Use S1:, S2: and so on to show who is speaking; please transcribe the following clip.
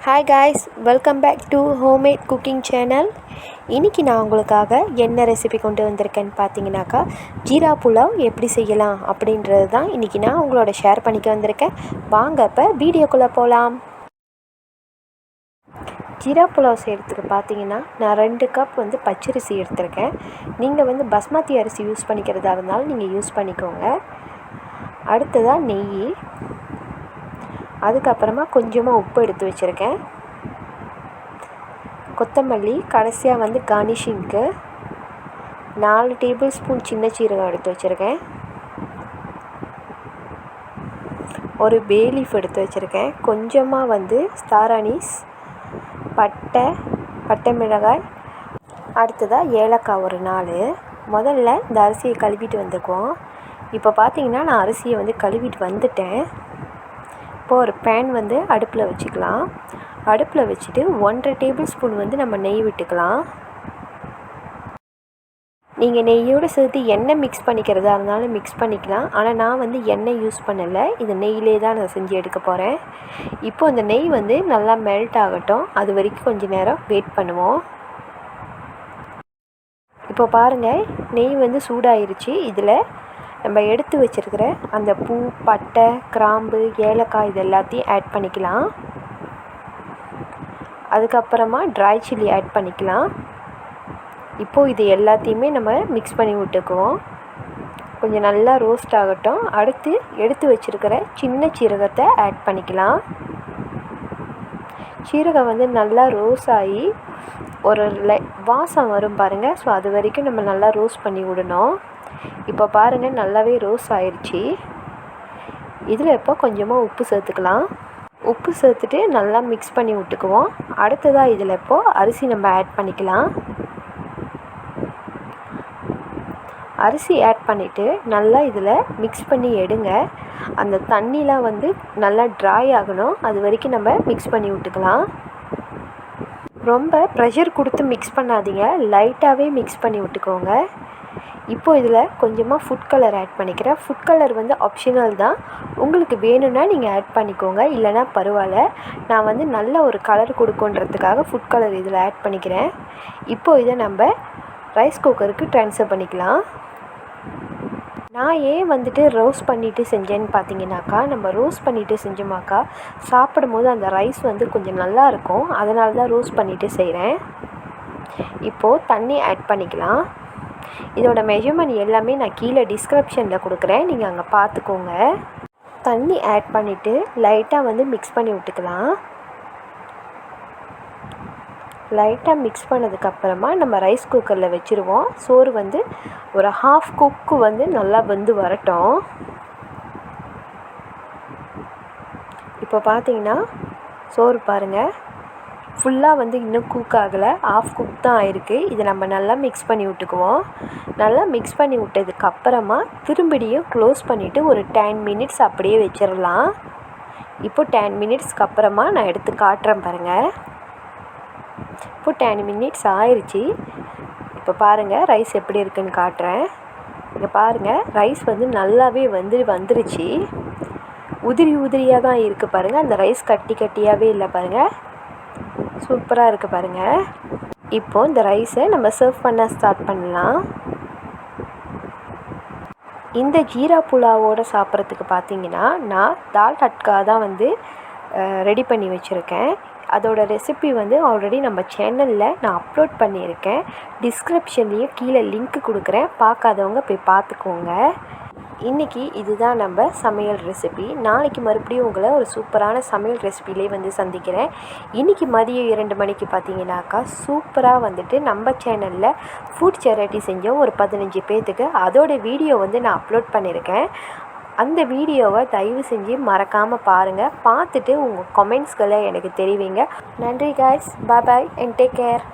S1: Hi guys, welcome back to homemade cooking channel. இன்றைக்கி நான் உங்களுக்காக என்ன ரெசிபி கொண்டு வந்திருக்கேன்னு பார்த்தீங்கன்னாக்கா, ஜீரா புலாவ் எப்படி செய்யலாம் அப்படின்றது தான் இன்றைக்கி நான் உங்களோட ஷேர் பண்ணிக்க வந்திருக்கேன். வாங்க இப்போ வீடியோக்குள்ளே போகலாம். ஜீரா புலாவ் செய்கிறதுக்கு பார்த்தீங்கன்னா நான் 2 கப் பச்சரிசி எடுத்திருக்கேன். நீங்கள் பாஸ்மதி அரிசி யூஸ் பண்ணிக்கிறதா இருந்தாலும் நீங்கள் யூஸ் பண்ணிக்கோங்க. அடுத்ததாக நெய், அதுக்கப்புறமா கொஞ்சமாக உப்பு எடுத்து வச்சுருக்கேன். கொத்தமல்லி, கடைசியாக garnishingக்கு 4 டேபிள் ஸ்பூன் சின்ன சீரகம் எடுத்து வச்சுருக்கேன். ஒரு பே லீஃப் எடுத்து வச்சுருக்கேன். கொஞ்சமாக ஸ்டார் அனீஸ், பட்டை மிளகாய், அடுத்ததாக ஏலக்காய் ஒரு 4. முதல்ல இந்த அரிசியை கழுவிட்டு வந்துக்குவோம். இப்போ பார்த்தீங்கன்னா நான் அரிசியை கழுவிட்டு வந்துட்டேன். இப்போது ஒரு பேன் அடுப்பில் வச்சுக்கலாம். அடுப்பில் வச்சுட்டு 1.5 டேபிள் ஸ்பூன் நம்ம நெய் விட்டுக்கலாம். நீங்கள் நெய்யோடு சேர்த்து எண்ணெய் மிக்ஸ் பண்ணிக்கிறதா இருந்தாலும் மிக்ஸ் பண்ணிக்கலாம். ஆனால் நான் எண்ணெய் யூஸ் பண்ணலை, இது நெய்யிலே தான் நான் செஞ்சு எடுக்க போகிறேன். இப்போது இந்த நெய் நல்லா மெல்ட் ஆகட்டும், அது வரைக்கும் கொஞ்சம் நேரம் வெயிட் பண்ணுவோம். இப்போ பாருங்கள், நெய் சூடாயிருச்சு. இதில் நம்ம எடுத்து வச்சுருக்கிற அந்த பூ, பட்டை, கிராம்பு, ஏலக்காய் இது எல்லாத்தையும் ஆட் பண்ணிக்கலாம். அதுக்கப்புறமா ட்ரை சில்லி ஆட் பண்ணிக்கலாம். இப்போது இது எல்லாத்தையுமே நம்ம மிக்ஸ் பண்ணி விட்டுக்குவோம். கொஞ்சம் நல்லா ரோஸ்ட் ஆகட்டும். அடுத்து எடுத்து வச்சுருக்கிற சின்ன சீரகத்தை ஆட் பண்ணிக்கலாம். சீரகம் நல்லா ரோஸ் ஆகி ஒரு வாசம் வரும் பாருங்கள். ஸோ அது வரைக்கும் நம்ம நல்லா ரோஸ்ட் பண்ணி விடணும். இப்போ பாருங்கள், நல்லாவே ரோஸ் ஆயிடுச்சு. இதில் இப்போ கொஞ்சமாக உப்பு சேர்த்துக்கலாம். உப்பு சேர்த்துட்டு நல்லா மிக்ஸ் பண்ணி விட்டுக்குவோம். அடுத்ததாக இதில் இப்போது அரிசி நம்ம ஆட் பண்ணிக்கலாம். அரிசி ஆட் பண்ணிவிட்டு நல்லா இதில் மிக்ஸ் பண்ணி எடுங்க. அந்த தண்ணிலாம் நல்லா ட்ரை ஆகணும், அது வரைக்கும் நம்ம மிக்ஸ் பண்ணி விட்டுக்கலாம். ரொம்ப ப்ரெஷர் கொடுத்து மிக்ஸ் பண்ணாதீங்க, லைட்டாகவே மிக்ஸ் பண்ணி விட்டுக்கோங்க. இப்போது இதில் கொஞ்சமாக ஃபுட் கலர் ஆட் பண்ணிக்கிறேன். ஃபுட் கலர் ஆப்ஷனல் தான், உங்களுக்கு வேணும்னா நீங்கள் ஆட் பண்ணிக்கோங்க, இல்லைனா பரவாயில்ல. நான் நல்ல ஒரு கலர் கொடுக்குன்றதுக்காக ஃபுட் கலர் இதில் ஆட் பண்ணிக்கிறேன். இப்போது இதை நம்ம ரைஸ் குக்கருக்கு ட்ரான்ஸ்ஃபர் பண்ணிக்கலாம். நான் ஏன் ரோஸ்ட் பண்ணிவிட்டு செஞ்சேன்னு பார்த்தீங்கன்னாக்கா, நம்ம ரோஸ்ட் பண்ணிவிட்டு செஞ்சோமாக்கா சாப்பிடும் போது அந்த ரைஸ் கொஞ்சம் நல்லாயிருக்கும். அதனால தான் ரோஸ்ட் பண்ணிவிட்டு செய்கிறேன். இப்போது தண்ணி ஆட் பண்ணிக்கலாம். இதோட மெஷர்மெண்ட் எல்லாமே நான் கீழே டிஸ்கிரிப்ஷனில் கொடுக்குறேன், நீங்கள் அங்கே பார்த்துக்கோங்க. தண்ணி ஆட் பண்ணிவிட்டு லைட்டாக மிக்ஸ் பண்ணி விட்டுக்கலாம். லைட்டாக மிக்ஸ் பண்ணதுக்கப்புறமா நம்ம ரைஸ் குக்கரில் வச்சுருவோம். சோறு ஒரு ஹாஃப் குக்கு நல்லா வரட்டும். இப்போ பார்த்தீங்கன்னா சோறு பாருங்கள், ஃபுல்லாக இன்னும் குக் ஆகலை, ஆஃப் குக் தான் ஆகிருக்கு. இதை நம்ம நல்லா மிக்ஸ் பண்ணி விட்டுக்குவோம். நல்லா மிக்ஸ் பண்ணி விட்டதுக்கப்புறமா திரும்பிடியும் க்ளோஸ் பண்ணிவிட்டு ஒரு 10 மினிட்ஸ் அப்படியே வச்சிடலாம். இப்போ 10 மினிட்ஸ்க்கு அப்புறமா நான் எடுத்து காட்டுறேன் பாருங்கள். இப்போ 10 மினிட்ஸ் ஆயிடுச்சு. இப்போ பாருங்கள் ரைஸ் எப்படி இருக்குன்னு காட்டுறேன். இங்கே பாருங்கள், ரைஸ் நல்லாவே வந்துருச்சு. உதிரியாக தான் இருக்குது பாருங்கள். அந்த ரைஸ் கட்டியாகவே இல்லை பாருங்கள், சூப்பராக இருக்குது பாருங்கள். இப்போது இந்த ரைஸை நம்ம சர்வ் பண்ண ஸ்டார்ட் பண்ணலாம். இந்த ஜீரா புலாவோடு சாப்பிட்றதுக்கு பார்த்தீங்கன்னா நான் தால் தட்கா தான் ரெடி பண்ணி வச்சுருக்கேன். அதோட ரெசிபி ஆல்ரெடி நம்ம சேனலில் நான் அப்லோட் பண்ணியிருக்கேன். டிஸ்கிரிப்ஷன்லேயும் கீழே லிங்க் கொடுக்குறேன், பார்க்காதவங்க போய் பார்த்துக்கோங்க. இன்றைக்கி இதுதான் நம்ம சமையல் ரெசிபி. நாளைக்கு மறுபடியும் உங்களை ஒரு சூப்பரான சமையல் ரெசிபிலே சந்திக்கிறேன். இன்றைக்கி மதியம் 2 மணிக்கு பார்த்தீங்கன்னாக்கா சூப்பராக நம்ம சேனலில் ஃபுட் சேரிட்டி செஞ்சோம் ஒரு 15 பேர்த்துக்கு. அதோட வீடியோ நான் அப்லோட் பண்ணியிருக்கேன். அந்த வீடியோவை தயவு செஞ்சு மறக்காமல் பாருங்கள். பார்த்துட்டு உங்கள் கமெண்ட்ஸ்களை எனக்கு தெரிவிங்க. நன்றி guys, bye and take care.